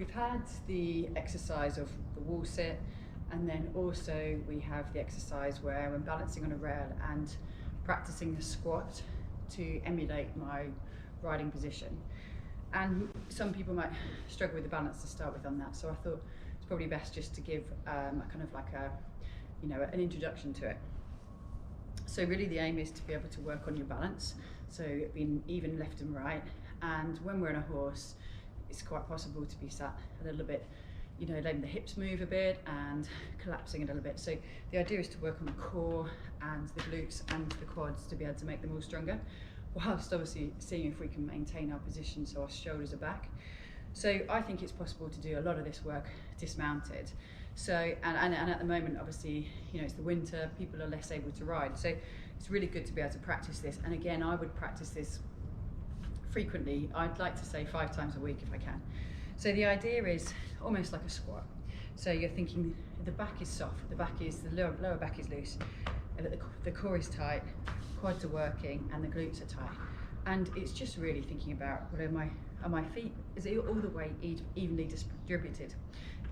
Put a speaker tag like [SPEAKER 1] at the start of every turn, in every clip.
[SPEAKER 1] We've had the exercise of the wall sit, and then also we have the exercise where I'm balancing on a rail and practicing the squat to emulate my riding position. And some people might struggle with the balance to start with on that, so I thought it's probably best just to give a kind of like an introduction to it. So really the aim is to be able to work on your balance, so being even left and right, and when we're on a horse it's quite possible to be sat a little bit, letting the hips move a bit and collapsing a little bit. So the idea is to work on the core and the glutes and the quads to be able to make them all stronger, whilst obviously seeing if we can maintain our position so our shoulders are back. So I think it's possible to do a lot of this work dismounted. So, and at the moment, obviously, it's the winter, people are less able to ride. So it's really good to be able to practice this. And again, I would practice this frequently. I'd like to say 5 times a week if I can. So the idea is almost like a squat. So you're thinking the back is soft, the lower back is loose, the core is tight, quads are working, and the glutes are tight. And it's just really thinking about, are my feet, is it all the way evenly distributed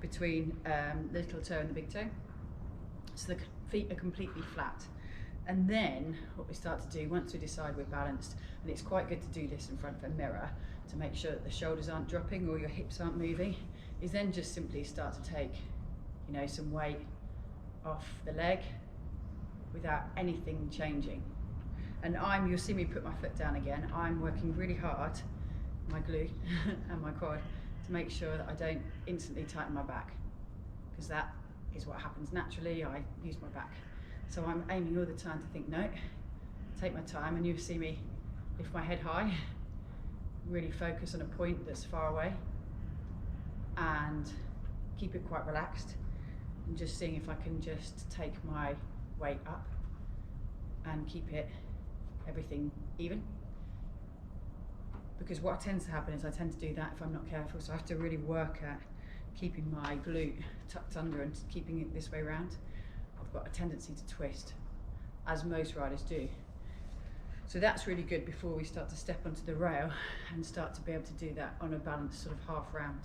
[SPEAKER 1] between the little toe and the big toe? So the feet are completely flat. And then what we start to do, once we decide we're balanced, and it's quite good to do this in front of a mirror to make sure that the shoulders aren't dropping or your hips aren't moving, is then just simply start to take, some weight off the leg without anything changing. And you'll see me put my foot down again. I'm working really hard, my glute and my quad, to make sure that I don't instantly tighten my back, because that is what happens naturally. I use my back. So I'm aiming all the time to think, no, take my time, and you'll see me lift my head high, really focus on a point that's far away, and keep it quite relaxed, and just seeing if I can just take my weight up and keep everything even. Because what tends to happen is I tend to do that if I'm not careful, so I have to really work at keeping my glute tucked under and keeping it this way around. I've got a tendency to twist, as most riders do. So that's really good before we start to step onto the rail and start to be able to do that on a balanced sort of half round.